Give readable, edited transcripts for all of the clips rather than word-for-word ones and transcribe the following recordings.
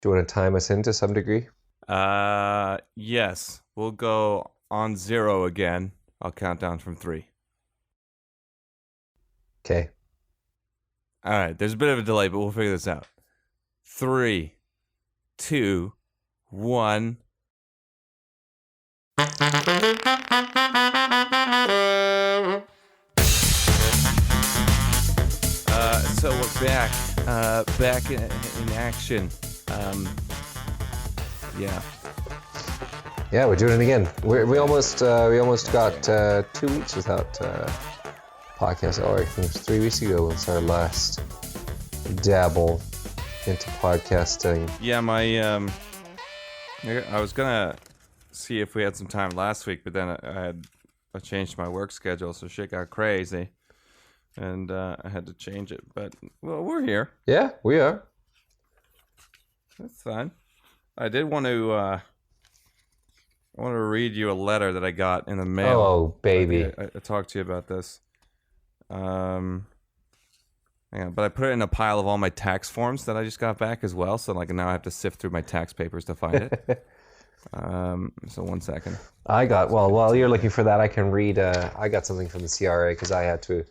Do you want to time us in to some degree? Yes. We'll go on 0 again. I'll count down from 3. Okay. All right. There's a bit of a delay, but we'll figure this out. 3, 2, 1. So we're back. Back in action. Yeah. Yeah, we're doing it again. We almost got 2 weeks without podcast. Or I think it was 3 weeks ago when we started last dabble into podcasting. Yeah, I was gonna see if we had some time last week, but then I changed my work schedule, so shit got crazy, and I had to change it. But well, we're here. Yeah, we are. That's fine. I did want to. I want to read you a letter that I got in the mail. Oh, baby. I talked to you about this. Hang on, but I put it in a pile of all my tax forms that I just got back as well. So now I have to sift through my tax papers to find it. So 1 second. While you're looking for that, I can read. I got something from the CRA because I had to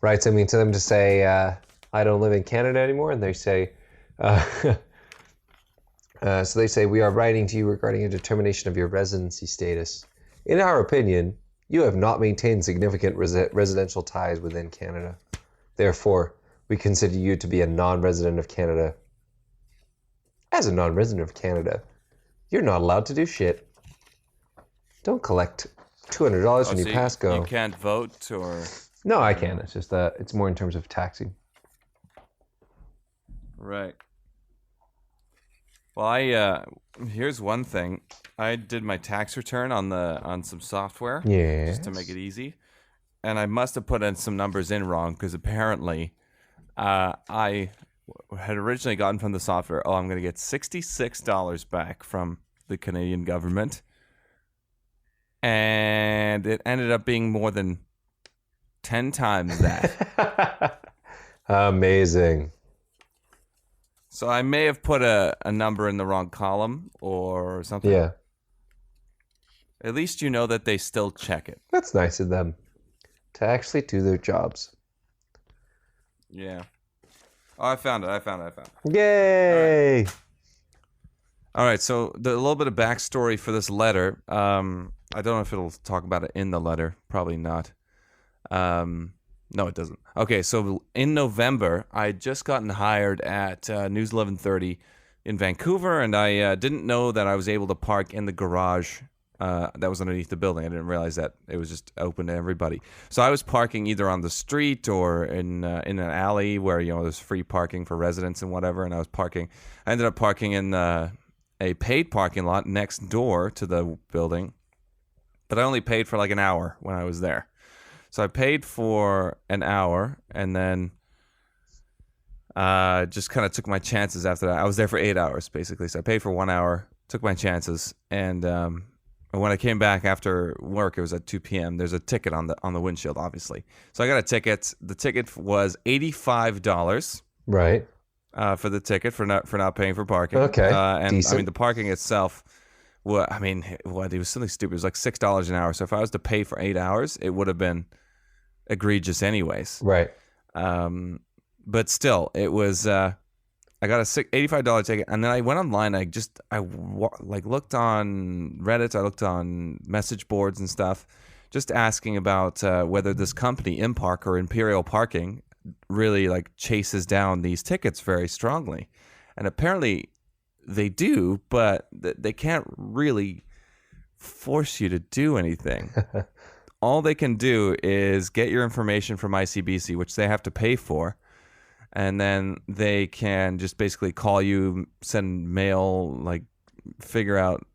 write something to them to say I don't live in Canada anymore, and they say. So they say, we are writing to you regarding a determination of your residency status. In our opinion, you have not maintained significant residential ties within Canada. Therefore, we consider you to be a non-resident of Canada. As a non-resident of Canada, you're not allowed to do shit. Don't collect $200 when you pass go. You can't vote or... No, I can. It's just it's more in terms of taxing. Right. Well, here's one thing. I did my tax return on some software, just to make it easy, and I must have put in some numbers in wrong because apparently, I had originally gotten from the software. I'm going to get $66 back from the Canadian government, and it ended up being more than 10 times that. Amazing. So I may have put a number in the wrong column or something. Yeah. At least you know that they still check it. That's nice of them to actually do their jobs. Yeah. Oh, I found it. Yay! All right, so a little bit of backstory for this letter. I don't know if it'll talk about it in the letter. Probably not. No, it doesn't. Okay, so in November, I had just gotten hired at News 1130 in Vancouver, and I didn't know that I was able to park in the garage that was underneath the building. I didn't realize that it was just open to everybody. So I was parking either on the street or in an alley where there's free parking for residents and whatever. And I ended up parking in a paid parking lot next door to the building, but I only paid for like an hour when I was there. So I paid for an hour and then just kind of took my chances after that. I was there for 8 hours, basically. So I paid for 1 hour, took my chances. And when I came back after work, it was at 2 p.m. There's a ticket on the windshield, obviously. So I got a ticket. The ticket was $85. Right. For the ticket for not paying for parking. Okay. And decent. I mean, the parking itself... Well, I mean, it was something stupid. It was like $6 an hour. So if I was to pay for 8 hours, it would have been egregious anyways. Right. But still, it was, I got a $85 ticket. And then I went online. I looked on Reddit. I looked on message boards and stuff, just asking about whether this company, Impark or Imperial Parking, really chases down these tickets very strongly. And apparently they do, but they can't really force you to do anything. All they can do is get your information from ICBC, which they have to pay for, and then they can just basically call you, send mail, figure out,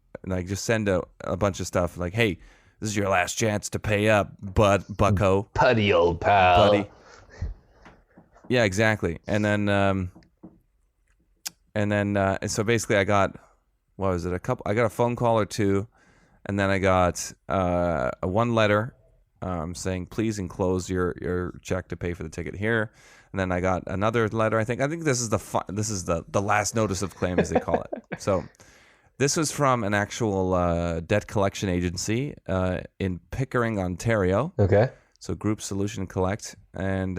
just send a bunch of stuff like, hey, this is your last chance to pay up, bucko. Putty old pal. Buddy. Yeah, exactly. And then so basically I got, what was it? I got a phone call or two, and then I got one letter saying, please enclose your check to pay for the ticket here. And then I got another letter. I think this is the last notice of claim, as they call it. So this was from an actual debt collection agency in Pickering, Ontario. Okay. So Group Solution Collect. And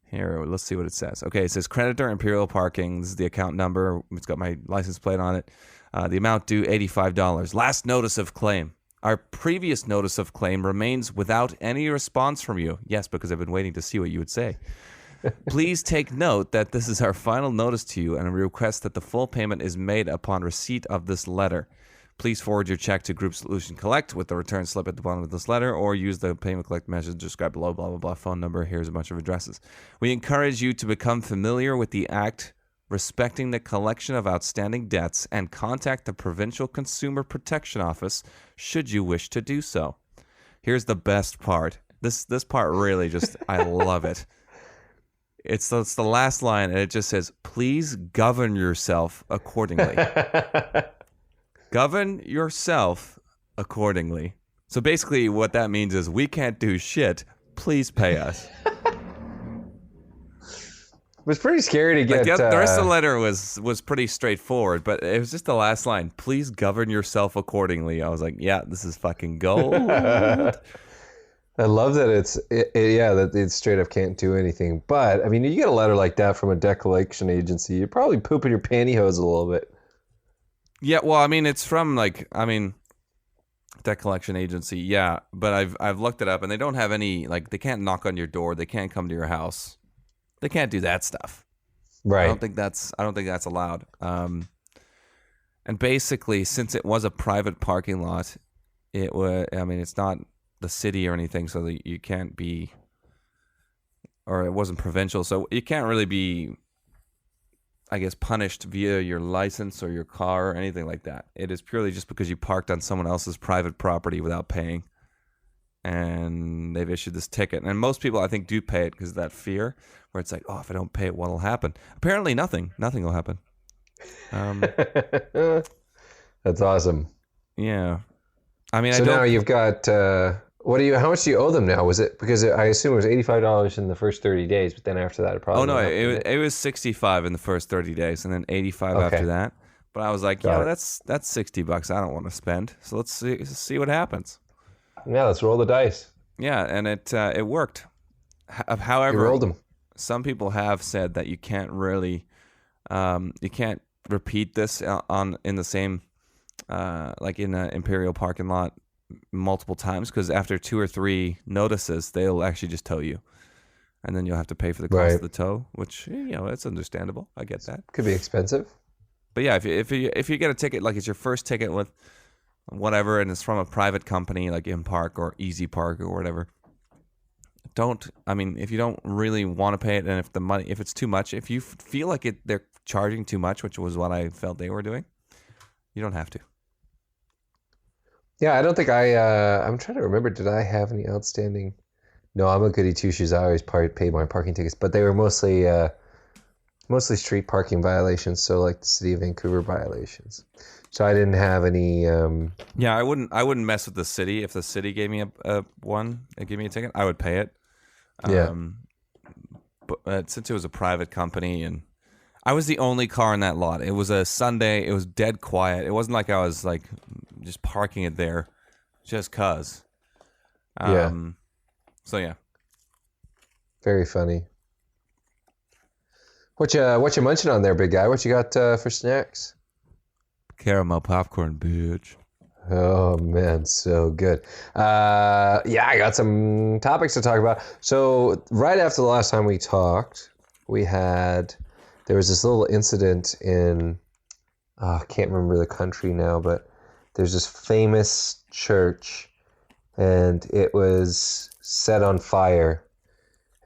here, let's see what it says. Okay, it says Creditor Imperial Parking. This is the account number. It's got my license plate on it. The amount due, $85. Last notice of claim. Our previous notice of claim remains without any response from you. Yes, because I've been waiting to see what you would say. Please take note that this is our final notice to you, and we request that the full payment is made upon receipt of this letter. Please forward your check to Group Solution Collect with the return slip at the bottom of this letter, or use the payment collect message described below, blah, blah, blah, phone number. Here's a bunch of addresses. We encourage you to become familiar with the act respecting the collection of outstanding debts and contact the Provincial Consumer Protection Office should you wish to do so. Here's the best part. This part really just, I love it. It's the last line, and it just says, please govern yourself accordingly. Govern yourself accordingly. So basically what that means is we can't do shit. Please pay us. It was pretty scary to get... the rest of the letter was pretty straightforward, but it was just the last line. Please govern yourself accordingly. I was like, yeah, this is fucking gold. I love that that it straight up can't do anything. But, I mean, you get a letter like that from a debt collection agency, you're probably pooping your pantyhose a little bit. Yeah, well, I mean, it's from, debt collection agency, yeah. But I've looked it up, and they don't have any, they can't knock on your door. They can't come to your house. They can't do that stuff. Right. I don't think that's allowed. And basically, since it was a private parking lot, it's not the city or anything, so that you can't be, or it wasn't provincial, so you can't really be, I guess, punished via your license or your car or anything like that. It is purely just because you parked on someone else's private property without paying, and they've issued this ticket. And most people, I think, do pay it because of that fear, where it's like, oh, if I don't pay it, what'll happen? Apparently nothing will happen. That's awesome. Yeah. I mean, so now you've got, how much do you owe them now? Was it, because I assume it was $85 in the first 30 days, but then after that it probably... Oh, no, it was $65 in the first 30 days and then $85 after that. But I was like, that's $60 I don't want to spend. So let's see what happens. Yeah, let's roll the dice. Yeah, and it worked. However, you rolled them. Some people have said that you can't really, you can't repeat this in the same, in an Imperial parking lot multiple times, because after 2 or 3 notices, they'll actually just tow you, and then you'll have to pay for the cost of the tow, which it's understandable. I get that. Could be expensive. But yeah, if you get a ticket, like it's your first ticket with whatever, and it's from a private company like InPark or Easy Park or whatever, if you don't really want to pay it, and if it's too much, if you feel like they're charging too much, which was what I felt they were doing, you don't have to. Yeah, I don't think I'm trying to remember, did I have any outstanding? No, I'm a goody two-shoes. I always pay my parking tickets, but they were mostly street parking violations, so like the City of Vancouver violations. So I didn't have any... Yeah, I wouldn't mess with the city. If the city gave me gave me a ticket, I would pay it. But since it was a private company, and I was the only car in that lot. It was a Sunday. It was dead quiet. It wasn't like I was just parking it there just cause. So yeah. Very funny. What you munching on there, big guy? What you got for snacks? Caramel popcorn, bitch. Oh man, so good. I got some topics to talk about. So right after the last time we talked, there was this little incident in, I can't remember the country now, but there's this famous church, and it was set on fire.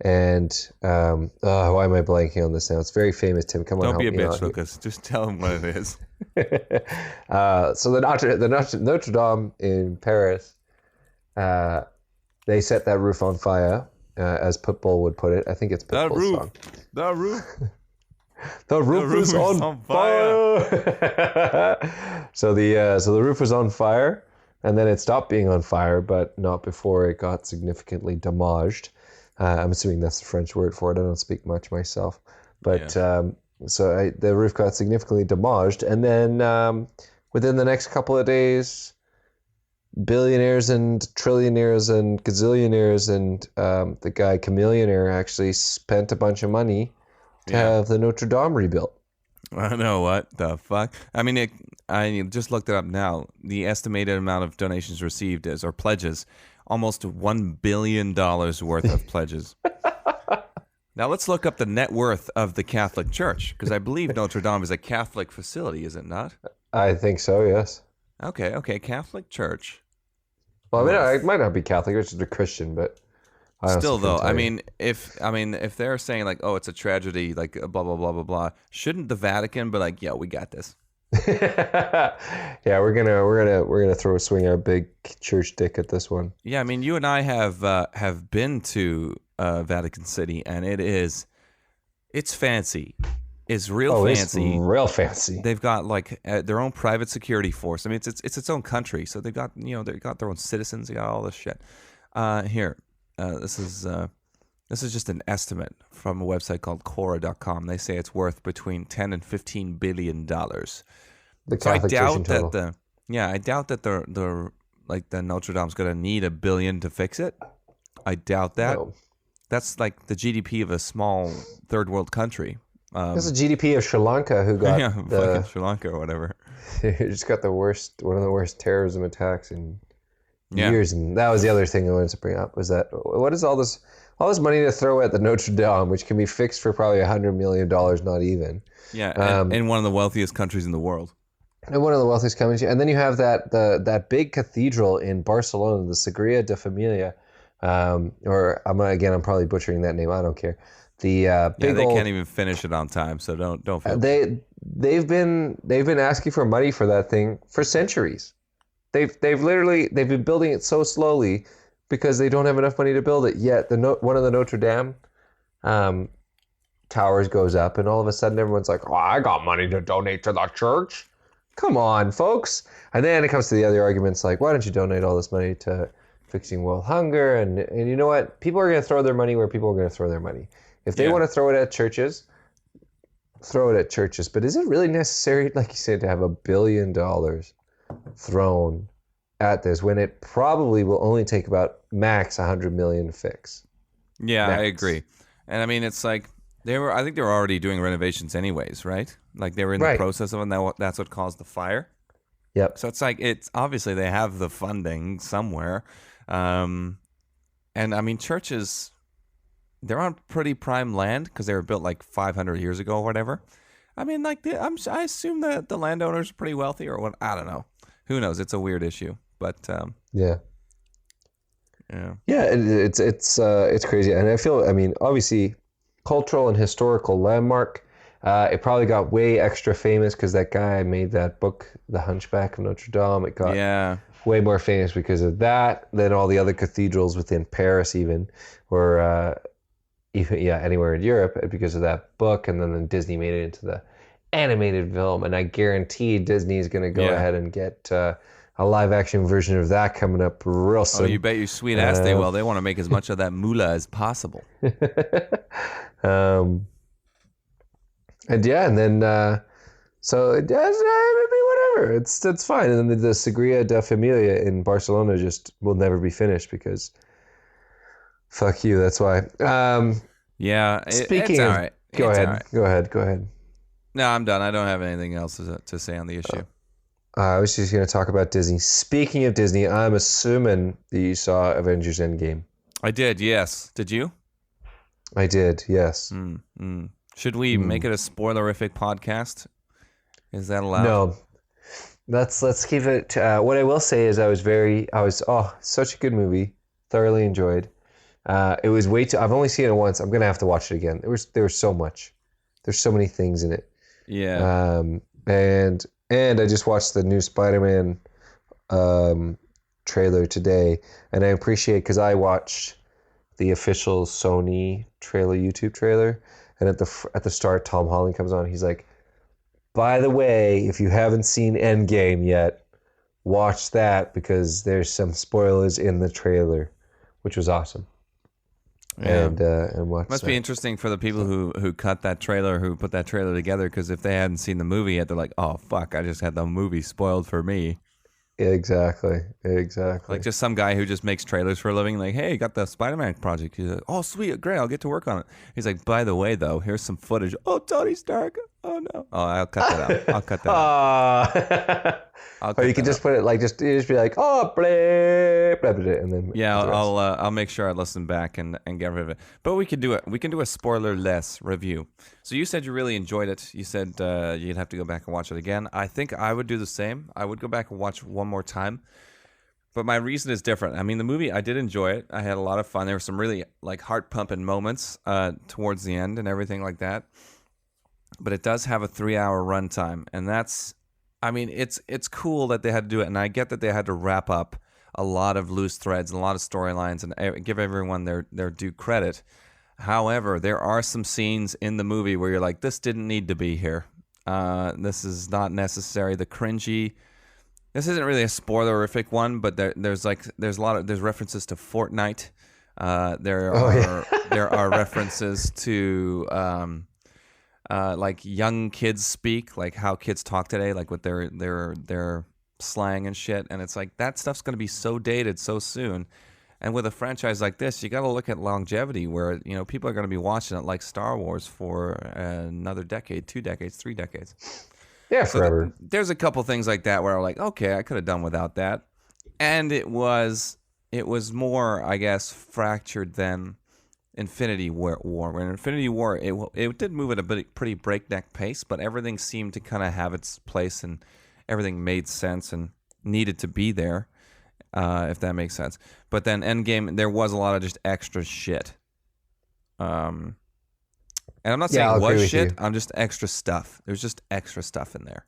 And why am I blanking on this now? It's very famous. Tim, come on, don't help be a bitch, out Lucas. Here. Just tell him what it is. So the Notre Dame in Paris, they set that roof on fire, as Pitbull would put it. I think it's Pitbull's song. The roof. The roof is on fire. So the roof was on fire. and then it stopped being on fire, but not before it got significantly damaged. I'm assuming that's the French word for it. I don't speak much myself, but the roof got significantly damaged, and then within the next couple of days, billionaires and trillionaires and gazillionaires and the guy Chameleonaire actually spent a bunch of money to have the Notre Dame rebuilt. I know what the fuck. I mean, I just looked it up now. The estimated amount of donations received or pledges, almost $1 billion worth of pledges. Now let's look up the net worth of the Catholic Church, because I believe Notre Dame is a Catholic facility, is it not? I think so, yes. Okay, Catholic Church. Well, I mean, it might not be Catholic, it's just a Christian, but still, though, I mean, if they're saying like, oh, it's a tragedy, like blah blah blah blah blah, shouldn't the Vatican be like, yeah, we got this? Yeah, we're gonna swing our big church dick at this one. Yeah, I mean, you and I have been to Vatican City, and it's fancy. It's real fancy. It's real fancy. They've got like their own private security force. I mean, it's its own country, so they've got their own citizens. They got all this shit. Here, this is just an estimate from a website called Quora.com. They say it's worth between $10 and $15 billion. The Catholic Church in total. I doubt that the Notre Dame's going to need $1 billion to fix it. I doubt that. No. That's like the GDP of a small third world country. That's the GDP of Sri Lanka, who got fucking Sri Lanka or whatever. Just got one of the worst terrorism attacks in years, and that was the other thing I wanted to bring up was that what is all this money to throw at the Notre Dame, which can be fixed for probably $100 million, not even. Yeah, in one of the wealthiest countries in the world. And one of the wealthiest countries, and then you have that big cathedral in Barcelona, the Sagrada de Familia, or I'm probably butchering that name. I don't care. They can't even finish it on time, so don't feel they've been asking for money for that thing for centuries. They've been building it so slowly because they don't have enough money to build it. Yet one of the Notre Dame towers goes up, and all of a sudden everyone's like, "Oh, I got money to donate to the church." Come on, folks. And then it comes to the other arguments like, why don't you donate all this money to fixing world hunger? And you know what? People are going to throw their money where people are going to throw their money. If they want to throw it at churches, throw it at churches. But is it really necessary, like you said, to have $1 billion thrown at this when it probably will only take about max 100 million to fix? Yeah, max. I agree. And I mean, it's like I think they were already doing renovations anyways, right? Like they were in the process of it, and that's what caused the fire. Yep. So it's like, it's obviously they have the funding somewhere. And I mean, churches, they're on pretty prime land because they were built like 500 years ago or whatever. I mean, like I assume that the landowners are pretty wealthy or what? I don't know. Who knows? It's a weird issue, but yeah, it's crazy, and I mean, obviously, cultural and historical landmark. It probably got way extra famous because that guy made that book, The Hunchback of Notre Dame. It got way more famous because of that than all the other cathedrals within Paris, or anywhere in Europe because of that book. And then Disney made it into the animated film, and I guarantee Disney is going to go ahead and get a live action version of that coming up real soon. Oh, you bet your sweet ass they will. They want to make as much of that moolah as possible. And then so it does whatever. It's fine. And then the Sagrada de Familia in Barcelona just will never be finished because fuck you. That's why. Speaking it's of, all right. Go ahead. Right. Go ahead. No, I'm done. I don't have anything else to say on the issue. I was just going to talk about Disney. Speaking of Disney, I'm assuming that you saw Avengers Endgame. I did, yes. Did you? I did, yes. Should we make it a spoilerific podcast? Is that allowed? No. Let's keep it. What I will say is such a good movie. Thoroughly enjoyed. It was way too. I've only seen it once. I'm gonna have to watch it again. There was so much. There's so many things in it. Yeah. And I just watched the new Spider-Man trailer today, and I appreciate because I watched the official Sony YouTube trailer, and at the start, Tom Holland comes on. He's like, "By the way, if you haven't seen Endgame yet, watch that because there's some spoilers in the trailer, which was awesome. Yeah. And watch Must that. be interesting for the people who cut that trailer, who put that trailer together, because if they hadn't seen the movie yet, they're like, oh, fuck, I just had the movie spoiled for me. Exactly. Like just some guy who just makes trailers for a living, like, hey, got the Spider-Man project. He's like, oh, sweet, great, I'll get to work on it. He's like, by the way, though, here's some footage. Oh, Tony Stark. Oh, no. Oh, I'll cut that out. I'll cut that out. Or you can just put it like, just be like, oh, blah, blah, blah, and then yeah, I'll make sure I listen back and get rid of it. But we can do it. We can do a spoiler-less review. So you said you really enjoyed it. You said you'd have to go back and watch it again. I think I would do the same. I would go back and watch one more time. But my reason is different. I mean, the movie, I did enjoy it. I had a lot of fun. There were some really like heart-pumping moments towards the end and everything like that. But it does have a 3-hour runtime, and that's, I mean, it's cool that they had to do it, and I get that they had to wrap up a lot of loose threads and a lot of storylines and give everyone their due credit. However, there are some scenes in the movie where you're like, this didn't need to be here. This is not necessary. The cringy. This isn't really a spoilerific one, but there's references to Fortnite. There are references to like young kids speak, like how kids talk today, like with their slang and shit. And it's like that stuff's going to be so dated so soon. And with a franchise like this, you got to look at longevity, where people are going to be watching it like Star Wars for another decade, 2 decades, 3 decades. Yeah, forever. There's a couple things like that where I'm like, okay, I could have done without that. And it was more, I guess, fractured than Infinity War. When Infinity War, it did move at a pretty breakneck pace, but everything seemed to kind of have its place, and everything made sense and needed to be there, if that makes sense. But then Endgame, there was a lot of just extra shit. And I'm not saying it was shit. I'm just extra stuff. There's just extra stuff in there.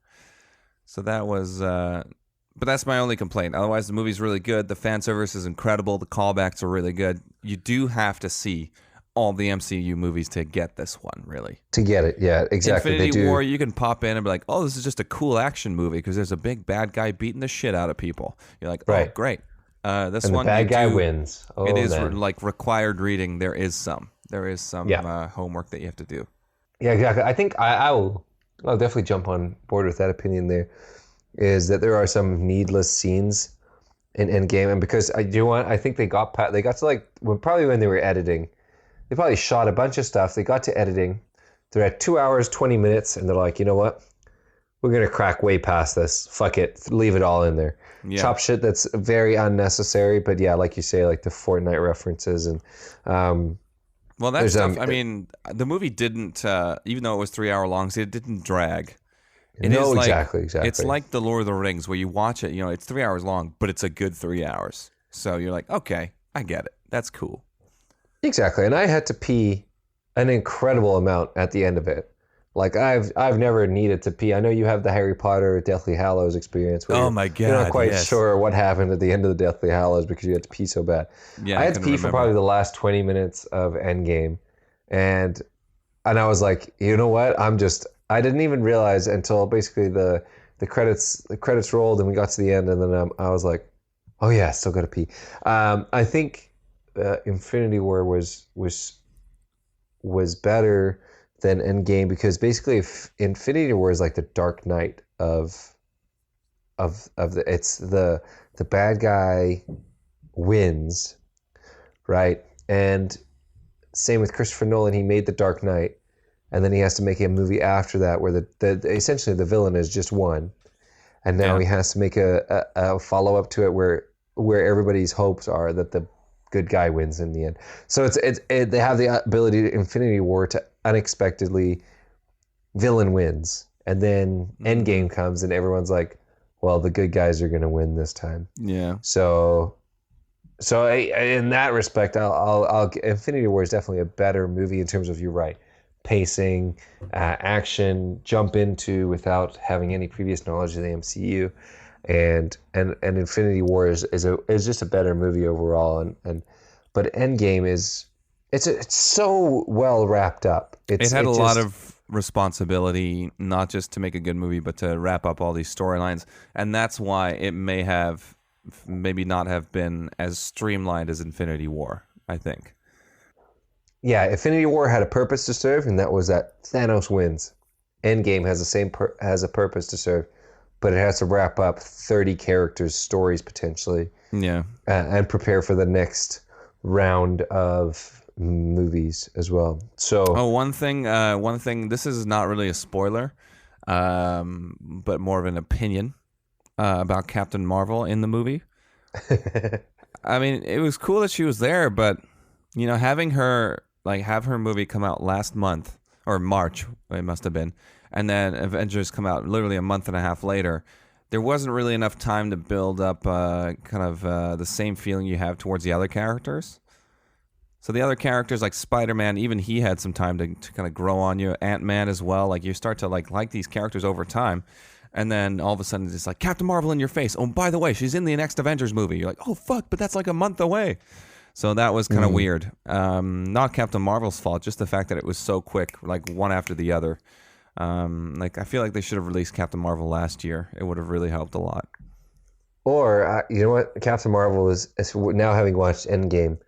So that was, but that's my only complaint. Otherwise, the movie's really good. The fan service is incredible. The callbacks are really good. You do have to see all the MCU movies to get this one, really. To get it, yeah, exactly. Infinity War, you can pop in and be like, oh, this is just a cool action movie because there's a big bad guy beating the shit out of people. You're like, oh, great. This and one, the bad guy wins. Oh, it is like required reading. There is some homework that you have to do. Yeah, exactly. I think I'll definitely jump on board with that opinion. There is that there are some needless scenes in Endgame, and because I think they got to like probably when they were editing, they probably shot a bunch of stuff. They got to editing. They're at 2 hours 20 minutes, and they're like, you know what? We're gonna crack way past this. Fuck it, leave it all in there. Yeah. Chop shit that's very unnecessary. But yeah, like you say, like the Fortnite references and. Well, that stuff, I mean, the movie didn't, even though it was 3 hour long, it didn't drag. Exactly. It's like The Lord of the Rings, where you watch it, it's 3 hours long, but it's a good 3 hours. So you're like, okay, I get it. That's cool. Exactly. And I had to pee an incredible amount at the end of it. Like, I've never needed to pee. I know you have the Harry Potter Deathly Hallows experience. Where my God. You're not quite sure what happened at the end of the Deathly Hallows because you had to pee so bad. Yeah, I had to pee for probably the last 20 minutes of Endgame. And I was like, you know what? I didn't even realize until basically the credits rolled and we got to the end. And then I was like, oh yeah, still got to pee. I think Infinity War was better than Endgame because basically if Infinity War is like the Dark Knight of the bad guy wins, right? And same with Christopher Nolan, he made the Dark Knight, and then he has to make a movie after that where essentially the villain is just one, and now he has to make a follow up to it where everybody's hopes are that the good guy wins in the end. So they have the ability to Infinity War to unexpectedly villain wins, and then Endgame comes and everyone's like, well, the good guys are going to win this time. Yeah. So in that respect, I'll Infinity War is definitely a better movie in terms of, you're right, pacing, action, jump into without having any previous knowledge of the MCU. And Infinity War is just a better movie overall, but Endgame it's so well wrapped up. It had a lot of responsibility, not just to make a good movie, but to wrap up all these storylines. And that's why it maybe not have been as streamlined as Infinity War, I think. Yeah, Infinity War had a purpose to serve, and that was that Thanos wins. Endgame has the same has a purpose to serve, but it has to wrap up 30 characters' stories potentially. Yeah. And prepare for the next round of movies as well. So, one thing. This is not really a spoiler, but more of an opinion about Captain Marvel in the movie. I mean, it was cool that she was there, but having her have her movie come out last month or March, it must have been, and then Avengers come out literally a month and a half later. There wasn't really enough time to build up the same feeling you have towards the other characters. So the other characters like Spider-Man, even he had some time to kind of grow on you. Ant-Man as well. Like you start to like these characters over time. And then all of a sudden it's like Captain Marvel in your face. Oh, by the way, she's in the next Avengers movie. You're like, oh, fuck, but that's like a month away. So that was kind of weird. Not Captain Marvel's fault, just the fact that it was so quick, like one after the other. I feel like they should have released Captain Marvel last year. It would have really helped a lot. Or, you know what? Captain Marvel is now having watched Endgame,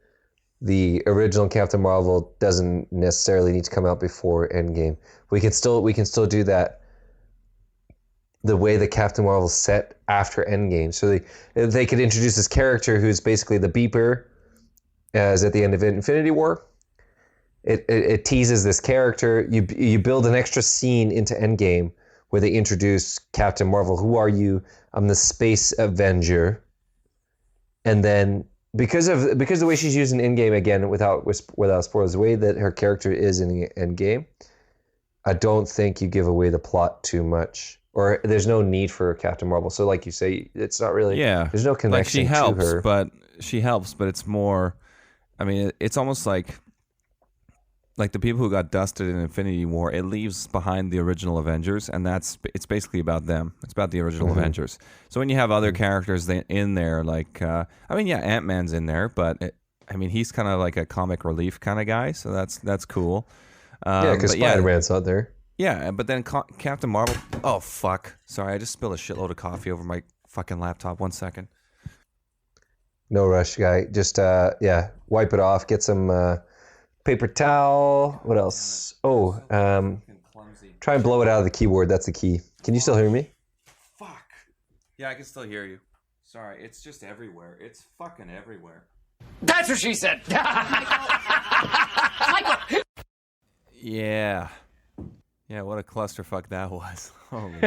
the original Captain Marvel doesn't necessarily need to come out before Endgame. We can still do that the way the Captain Marvel set after Endgame. So they could introduce this character who's basically the beeper as at the end of Infinity War. It teases this character. You build an extra scene into Endgame where they introduce Captain Marvel. Who are you? I'm the Space Avenger. And then because the way she's used in Endgame, again without spoilers, the way that her character is in Endgame, I don't think you give away the plot too much. Or there's no need for Captain Marvel. So like you say, it's not really. Yeah. There's no connection she helps, to her. But she helps, but it's more. I mean, it's almost like the people who got dusted in Infinity War. It leaves behind the original Avengers, and it's basically about them. It's about the original Avengers. So when you have other characters in there, Ant-Man's in there, but he's kind of like a comic relief kind of guy. So that's cool. Because Spider-Man's out there. Yeah, but then Captain Marvel. Oh fuck! Sorry, I just spilled a shitload of coffee over my fucking laptop. 1 second. No rush, guy. Just wipe it off. Get some paper towel. What else? Oh, try and blow it out of the keyboard. That's the key. Can you still hear me? Fuck. Yeah, I can still hear you. Sorry, it's just everywhere. It's fucking everywhere. That's what she said. Michael. Yeah. Yeah, what a clusterfuck that was. Holy.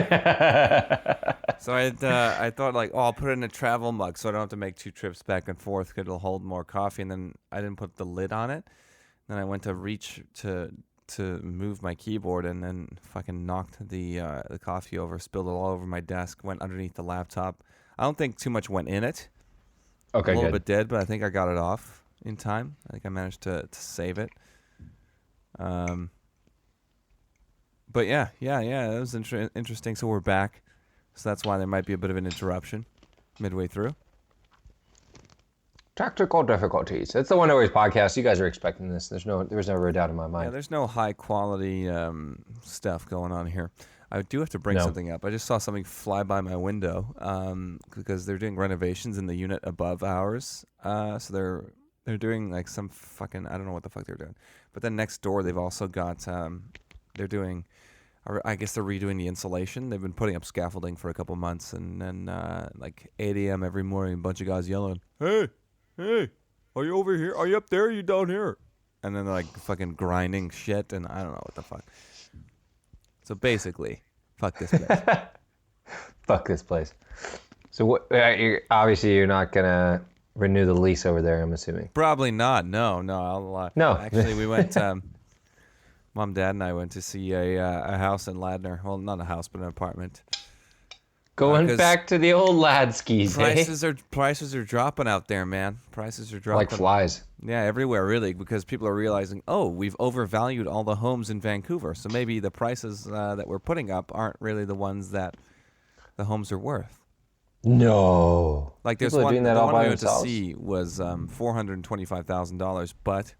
So I thought I'll put it in a travel mug so I don't have to make 2 trips back and forth because it'll hold more coffee. And then I didn't put the lid on it. Then I went to reach to move my keyboard and then fucking knocked the coffee over, spilled it all over my desk, went underneath the laptop. I don't think too much went in it. Okay, a little bit did, but I think I got it off in time. I think I managed to save it. But yeah, that was interesting. So we're back. So that's why there might be a bit of an interruption midway through. Tactical difficulties. It's the One Always podcast. You guys are expecting this. There was never a doubt in my mind. Yeah, there's no high quality stuff going on here. I do have to bring something up. I just saw something fly by my window because they're doing renovations in the unit above ours. So they're doing some fucking, I don't know what the fuck they're doing. But then next door they've also got they're doing, I guess they're redoing the insulation. They've been putting up scaffolding for a couple months, and then 8 a.m. every morning, a bunch of guys yelling, "Hey, are you over here? Are you up there? Are you down here?" And then they're fucking grinding shit, and I don't know what the fuck. So basically, fuck this place. Fuck this place. So what? Obviously, you're not gonna renew the lease over there. I'm assuming. Probably not. No. No. Actually, we went. Mom, Dad, and I went to see a house in Ladner. Well, not a house, but an apartment. Going back to the old lad skis. Prices are dropping out there, man. Prices are dropping like flies. Yeah, everywhere really, because people are realizing, we've overvalued all the homes in Vancouver, so maybe the prices that we're putting up aren't really the ones that the homes are worth. No. There's people one. Doing that the all one by we went themselves? to see was $425,000, but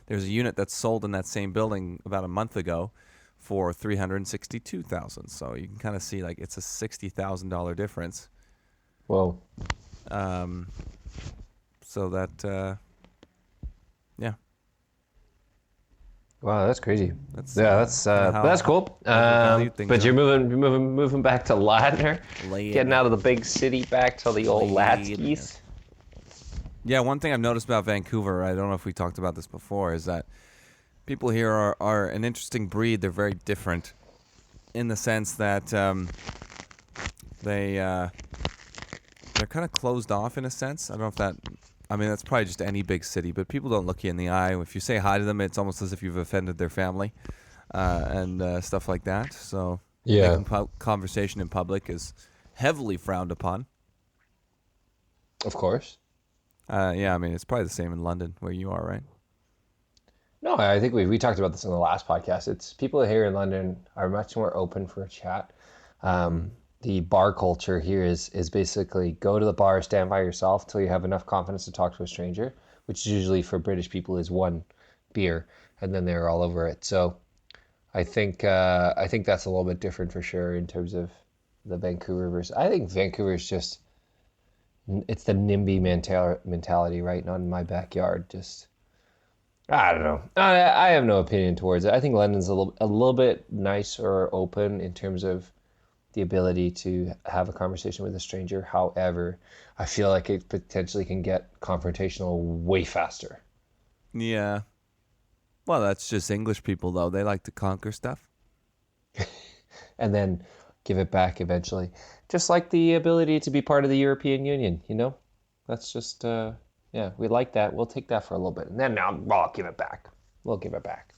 There's a unit that's sold in that same building about a month ago for $362,000. So you can kind of see like it's a $60,000 difference. Whoa. So that, yeah. Wow, that's crazy. That's That's cool. overvalued things But are. you're moving back to Ladner, Lay it getting down. out of the big city back to the old Lay it Latskis. Yeah, one thing I've noticed about Vancouver, I don't know if we talked about this before, is that people here are an interesting breed. They're very different in the sense that they're kind of closed off in a sense. I don't know if that. I mean, that's probably just any big city, but people don't look you in the eye. If you say hi to them, it's almost as if you've offended their family and stuff like that. So Yeah. making conversation in public is heavily frowned upon. Of course. Yeah, I mean, it's probably the same in London where you are, right? No, I think we talked about this in the last podcast. It's people here in London are much more open for a chat. The bar culture here is basically go to the bar, stand by yourself till you have enough confidence to talk to a stranger, which usually for British people is one beer, and then they're all over it. So I think that's a little bit different for sure in terms of the Vancouver versus. I think Vancouver is just it's the NIMBY mentality, right? Not in my backyard. Just I don't know. I have no opinion towards it. I think London's a little bit nicer or open in terms of the ability to have a conversation with a stranger. However, I feel like it potentially can get confrontational way faster. Yeah. Well, that's just English people, though. They like to conquer stuff. And then give it back eventually. Just like the ability to be part of the European Union, you know? That's just, yeah, we like that. We'll take that for a little bit. And then now, I'll give it back. We'll give it back.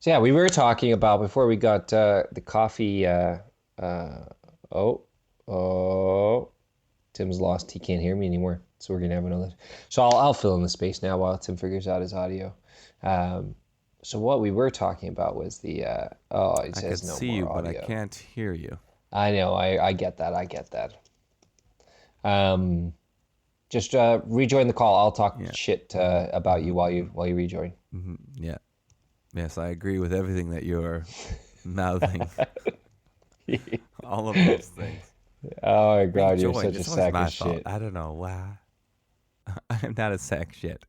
So yeah, we were talking about before we got the coffee. Tim's lost. He can't hear me anymore. So we're gonna have another. So I'll fill in the space now while Tim figures out his audio. So what we were talking about was the. It I says can no see more you, audio. but I can't hear you. I know. I get that. I get that. Just rejoin the call. I'll talk shit about you while you rejoin. Mm-hmm. Yeah. Yes, I agree with everything that you're mouthing. All of those things. Oh my God, you're Rejoin. such a It's always sack my of fault. shit. I don't know why. I'm not a sack shit.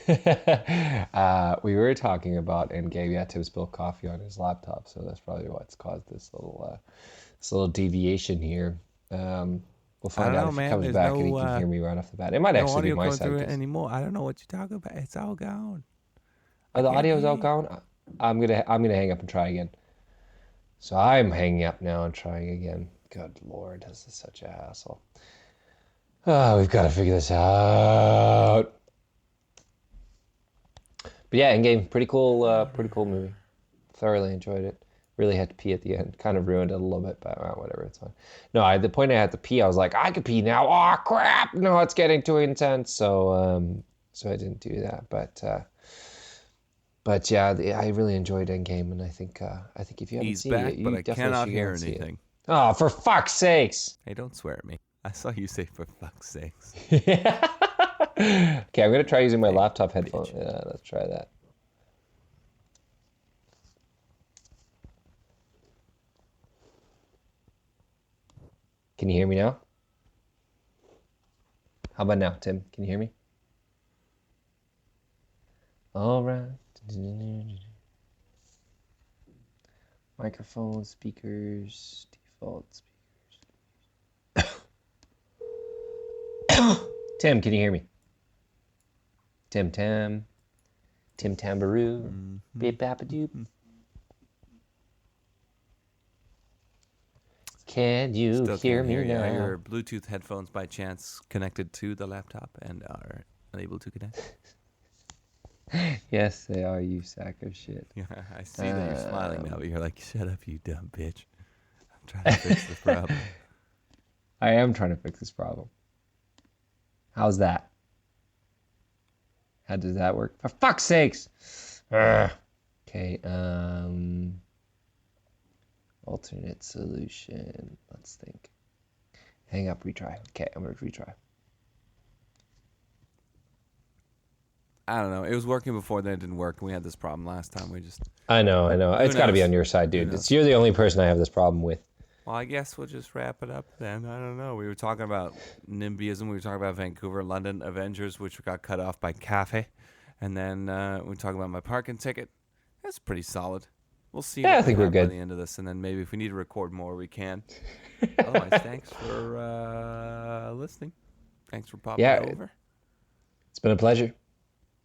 We were talking about Endgame. Yeah, Tim spilled coffee on his laptop, so that's probably what's caused this little deviation here. We'll find out if he comes back and he can hear me right off the bat. It might actually be my side. Through it anymore. I don't know what you're talking about. It's all gone. Oh, the audio's all gone. I'm gonna hang up and try again. So I'm hanging up now and trying again. Good Lord, this is such a hassle. Oh, we've got to figure this out. But yeah, Endgame, pretty cool movie. Thoroughly enjoyed it. Really had to pee at the end. Kind of ruined it a little bit, but whatever, it's fine. No, at the point I had to pee, I was like, I could pee now. Oh crap! No, it's getting too intense. So I didn't do that. But yeah, I really enjoyed Endgame, and I think if you haven't seen it, you but I definitely cannot should hear see it. anything. Oh, for fuck's sakes! Hey, don't swear at me. I saw you say for fuck's sakes. Okay, I'm gonna try using my laptop headphone. Yeah, let's try that. Can you hear me now? How about now, Tim? Can you hear me? All right. Microphone, speakers, default speakers. Tim, can you hear me? Tim Tambaroo. Bip bapadoop. Can you Still hear can't me hear you. now? Are your Bluetooth headphones by chance connected to the laptop and are unable to connect? Yes, they are, you sack of shit. Yeah, I see that you're smiling now, but you're like, shut up, you dumb bitch. I'm trying to fix the problem. I am trying to fix this problem. How's that? How does that work? For fuck's sakes! Okay, alternate solution. Let's think. Hang up, retry. Okay, I'm gonna retry. I don't know. It was working before, then it didn't work. And we had this problem last time. I know. It's got to be on your side, dude. You're the only person I have this problem with. Well, I guess we'll just wrap it up then. I don't know. We were talking about NIMBYism. We were talking about Vancouver, London, Avengers, which got cut off by Cafe. And then we were talking about my parking ticket. That's pretty solid. We'll see. Yeah, I think we're good by the end of this. And then maybe if we need to record more, we can. Otherwise, thanks for listening. Thanks for popping over. It's been a pleasure.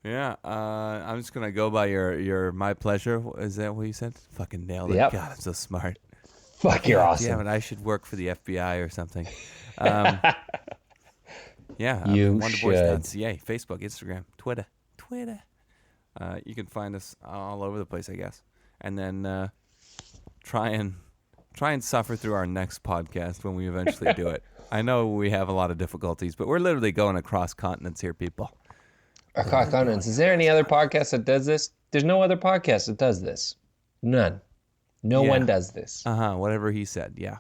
Yeah, I'm just gonna go by your my pleasure. Is that what you said? Fucking nailed it. Yep. God, I'm so smart. Fuck, you're awesome. Yeah, and I should work for the FBI or something. Yeah, you wonderboys.ca, Facebook, Instagram, Twitter. You can find us all over the place, I guess. And then try and suffer through our next podcast when we eventually do it. I know we have a lot of difficulties, but we're literally going across continents here, people. Across continents. Is there any other podcast that does this? There's no other podcast that does this. None. No one does this. Whatever he said. Yeah.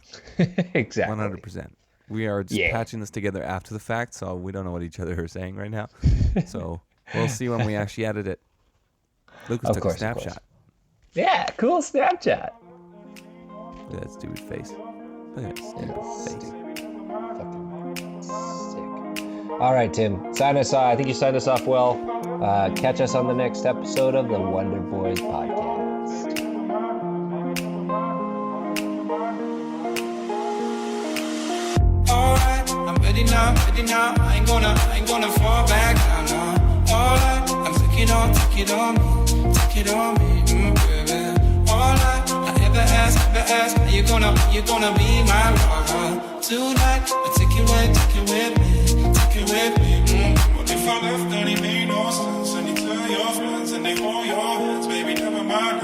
Exactly. 100%. We are just patching this together after the fact, so we don't know what each other are saying right now. So we'll see when we actually edit it. Lucas took a snapshot. Yeah, cool Snapchat. Look at that stupid face. Look at that stupid face. Fucking sick. All right, Tim. Sign us off. I think you signed us off well. Catch us on the next episode of the Wonder Boys podcast. Alright, I'm ready now. I ain't gonna fall back down now. Alright, I'm take it on me, baby. Alright, I ever ask, are you gonna be my lover tonight? But take it with me. What if I left and it made no sense? And you tell your friends and they hold your hands, baby, never mind.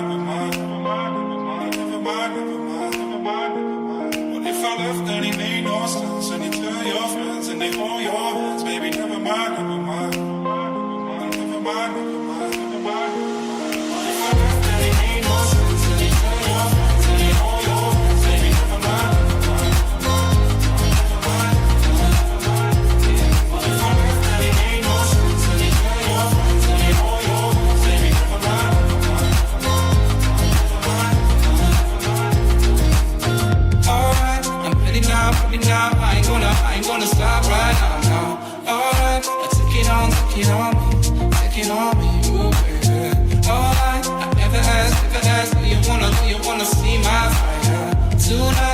What if I left and it made no sense? And you tell your friends and they hold your hands, baby, never mind. I ain't gonna stop right now. Alright, take it on me, ooh, baby. Alright, I ever ask, do you wanna see my fire tonight?